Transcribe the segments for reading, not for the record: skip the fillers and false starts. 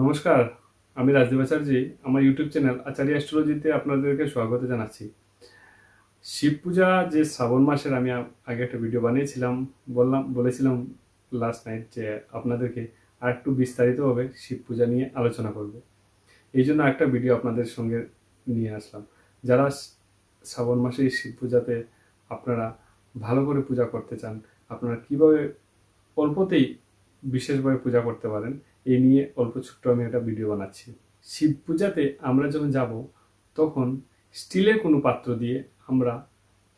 নমস্কার, আমি রাজদীপ আচার্য। আমার ইউটিউব চ্যানেল আচার্য অ্যাস্ট্রোলজিতে আপনাদেরকে স্বাগত জানাচ্ছি। শিব পূজা যে শ্রাবণ মাসের আমি আগে একটা ভিডিও বানিয়েছিলাম, বলেছিলাম লাস্ট নাইট যে আপনাদেরকে আর একটু বিস্তারিতভাবে শিব পূজা নিয়ে আলোচনা করব। এই জন্য একটা ভিডিও আপনাদের সঙ্গে নিয়ে আসলাম। যারা শ্রাবণ মাসে এই শিব পূজাতে আপনারা ভালো করে পূজা করতে চান, আপনারা কিভাবে অল্পতেই বিশেষভাবে পূজা করতে পারেন, এই নিয়ে অল্প ছোট্ট আমি একটা ভিডিও বানাচ্ছি। শিব পূজাতে আমরা যখন যাব তখন স্টিলের কোনো পাত্র দিয়ে আমরা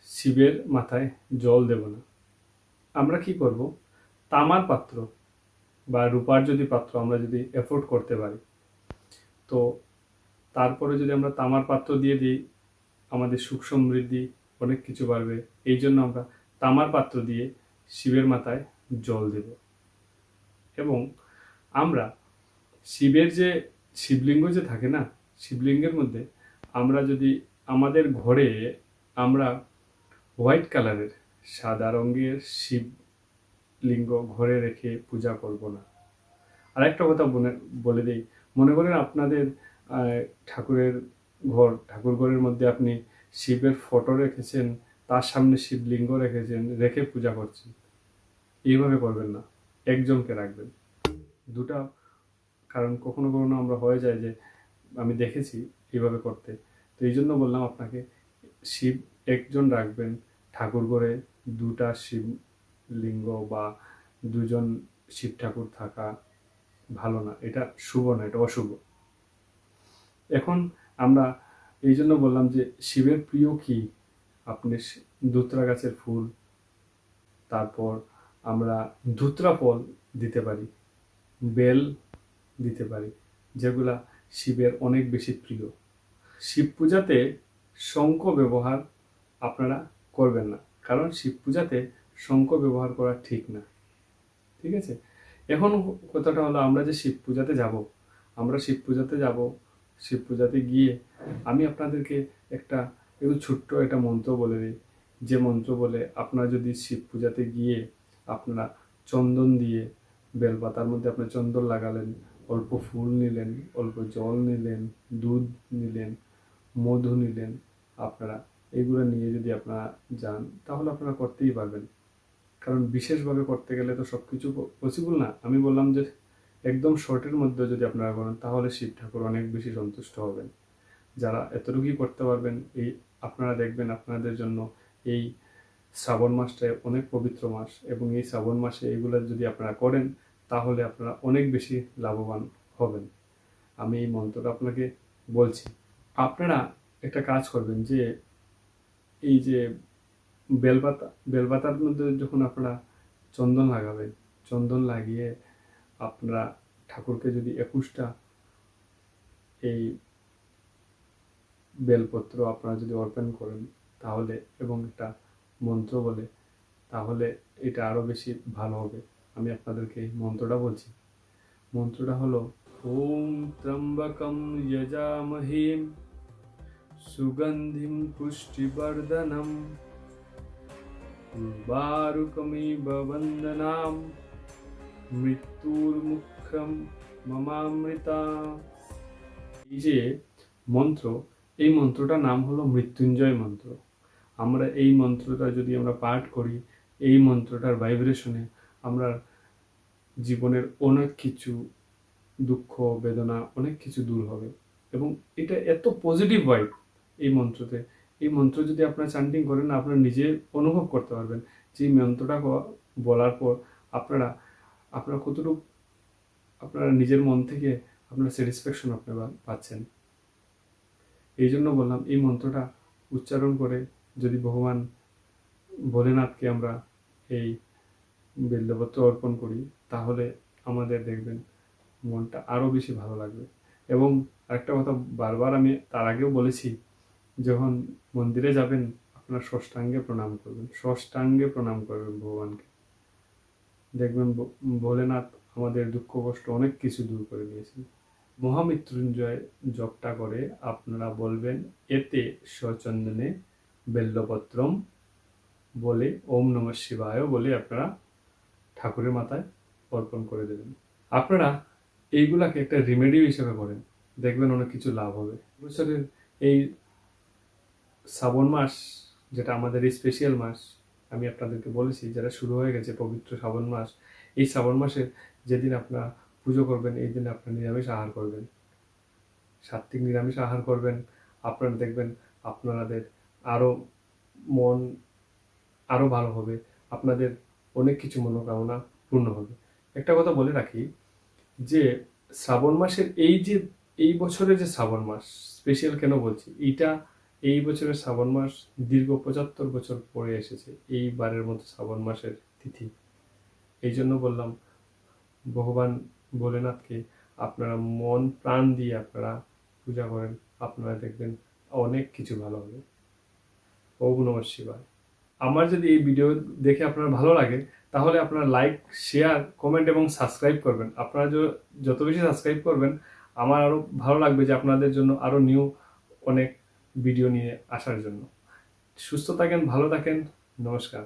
শিবের মাথায় জল দেব না। আমরা কি করব, তামার পাত্র বা রূপার যদি পাত্র আমরা যদি এফোর্ড করতে পারি, তো তারপরে যদি আমরা তামার পাত্র দিয়ে দিই, আমাদের সুখ সমৃদ্ধি অনেক কিছু বাড়বে। এই জন্য আমরা তামার পাত্র দিয়ে শিবের মাথায় জল দেব। এবং আমরা শিবের যে শিবলিঙ্গ যে থাকে না, শিবলিঙ্গের মধ্যে আমরা যদি আমাদের ঘরে আমরা হোয়াইট কালারের সাদা রঙের শিবলিঙ্গ ঘরে রেখে পূজা করব না। আর একটা কথা বলে দিই, মনে করেন আপনাদের ঠাকুরের ঠাকুর ঘরের মধ্যে আপনি শিবের ফটো রেখেছেন, তার সামনে শিবলিঙ্গ রেখেছেন, রেখে পূজা করছেন। এইভাবে করবেন না, একজনকে রাখবেন। দুটা কারণ কখনো কখনো আমরা হয়ে যায় যে আমি দেখেছি এইভাবে করতে। তো এই জন্য বললাম আপনাকে, শিব একজন রাখবেন। ঠাকুর ঘরে দুটা শিবলিঙ্গ বা দুজন শিব ঠাকুর থাকা ভালো না, এটা শুভ না, এটা অশুভ। এখন আমরা এই জন্য বললাম যে শিবের প্রিয় কি, আপনি ধুতরা গাছের ফুল, তারপর আমরা ধুতরা ফল দিতে পারি, বেল দিতে পারি, যেগুলা শিবের অনেক বেশি প্রিয়। শিব পূজাতে শঙ্খ ব্যবহার আপনারা করবেন না, কারণ শিব পূজাতে শঙ্খ ব্যবহার করা ঠিক না। ঠিক আছে, এখন কথাটা হলো, আমরা যে শিব পূজাতে যাব, আমরা শিব পূজাতে যাব, শিব পূজাতে গিয়ে আমি আপনাদেরকে একটা একটু ছোট্ট একটা মন্ত্র বলে দিই। যে মন্ত্র বলে আপনারা যদি শিব পূজাতে গিয়ে আপনারা চন্দন দিয়ে, বেলপাতার মধ্যে আপনার চন্দন লাগালেন, অল্প ফুল নিলেন, অল্প জল নিলেন, দুধ নিলেন, মধু নিলেন, আপনারা এগুলো নিয়ে যদি আপনারা যান, তাহলে আপনারা করতেই পারবেন। কারণ বিশেষভাবে করতে গেলে তো সব কিছু পসিবল না। আমি বললাম যে একদম শর্টের মধ্যে যদি আপনারা করেন, তাহলে শিব ঠাকুর অনেক বেশি সন্তুষ্ট হবেন। যারা এতটুকুই করতে পারবেন, এই আপনারা দেখবেন আপনাদের জন্য এই শ্রাবণ মাসটা অনেক পবিত্র মাস, এবং এই শ্রাবণ মাসে এগুলো যদি আপনারা করেন, তাহলে আপনারা অনেক বেশি লাভবান হবেন। আমি এই মন্ত্রটা আপনাকে বলছি। আপনারা একটা কাজ করবেন যে এই যে বেলপাতার মধ্যে যখন আপনারা চন্দন লাগাবেন, চন্দন লাগিয়ে আপনারা ঠাকুরকে যদি 21টা এই বেলপত্র আপনারা যদি অর্পণ করেন, তাহলে এবং একটা মন্ত্র বলে, তাহলে এটা আরো বেশি ভালো হবে। আমি আপনাদেরকে এই মন্ত্রটা বলছি। মন্ত্রটা হলো, ওম ত্রম্বকম যজামহে সুগন্ধিম পুষ্টিবর্ধনম উর্বারুকমিব বন্দনাম মৃত্যুর্মুক্ষম মমামৃতা। এই যে মন্ত্র, এই মন্ত্রটার নাম হলো মৃত্যুঞ্জয় মন্ত্র। আমরা এই মন্ত্রটা যদি আমরা পাঠ করি, এই মন্ত্রটার ভাইব্রেশনে আমরা জীবনের অনেক কিছু দুঃখ বেদনা অনেক কিছু দূর হবে। এবং এটা এত পজিটিভ ভাইব এই মন্ত্রতে। এই মন্ত্র যদি আপনারা চ্যান্টিং করেন, আপনারা নিজে অনুভব করতে পারবেন যে এই মন্ত্রটা বলার পর আপনারা আপনারা কতটুকু আপনারা নিজের মন থেকে আপনারা স্যাটিসফ্যাকশন আপনারা পাচ্ছেন। এই জন্য বললাম, এই মন্ত্রটা উচ্চারণ করে যদি ভগবান ভোলেনাথকে আমরা এই বেল্লপত্র অর্পণ করি, তাহলে আমাদের দেখবেন মনটা আরও বেশি ভালো লাগবে। এবং আরেকটা কথা বারবার আমি তার আগেও বলেছি, যখন মন্দিরে যাবেন আপনার ষষ্ঠাঙ্গে প্রণাম করবেন, ষষ্ঠাঙ্গে প্রণাম করবেন ভগবানকে। দেখবেন ভোলেনাথ আমাদের দুঃখ কষ্ট অনেক কিছু দূর করে দিয়েছেন। মহামৃত্যুঞ্জয় জপটা করে আপনারা বলবেন, এতে সচন্দনে বেল্লপত্রম বলে ওম নমঃ শিবায় বলে আপনারা ঠাকুরের মাথায় অর্পণ করে দেবেন। আপনারা এইগুলাকে একটা রিমেডি হিসেবে করেন, দেখবেন অনেক কিছু লাভ হবে। বছরের এই শ্রাবণ মাস, যেটা আমাদের এই স্পেশাল মাস, আমি আপনাদেরকে বলেছি যারা শুরু হয়ে গেছে পবিত্র শ্রাবণ মাস, এই শ্রাবণ মাসে যেদিন আপনারা পুজো করবেন এই দিন আপনারা নিরামিষ আহার করবেন, সাত্ত্বিক নিরামিষ আহার করবেন। আপনারা দেখবেন আপনাদের আরো মন আরো ভালো হবে, আপনাদের অনেক কিছু মনোকামনা পূর্ণ হবে। একটা কথা বলে রাখি যে শ্রাবণ মাসের এই বছরের যে শ্রাবণ মাস স্পেশাল কেন বলছি, এই বছরের শ্রাবণ মাস দীর্ঘ 75 বছর পরে এসেছে এইবারের মতো শ্রাবণ মাসের তিথি। এই জন্য বললাম ভগবান ভোলেনাথকে আপনারা মন প্রাণ দিয়ে আপনারা পূজা করেন, আপনারা দেখবেন অনেক কিছু ভালো হবে। ওম নমঃ শিবায়। আমার যদি এই ভিডিও দেখে আপনার ভালো লাগে তাহলে আপনারা লাইক, শেয়ার, কমেন্ট এবং সাবস্ক্রাইব করবেন। আপনারা যত বেশি সাবস্ক্রাইব করবেন আমার আরো ভালো লাগবে যে আপনাদের জন্য আরো নিউ অনেক ভিডিও নিয়ে আসার জন্য। সুস্থ থাকেন, ভালো থাকেন, নমস্কার।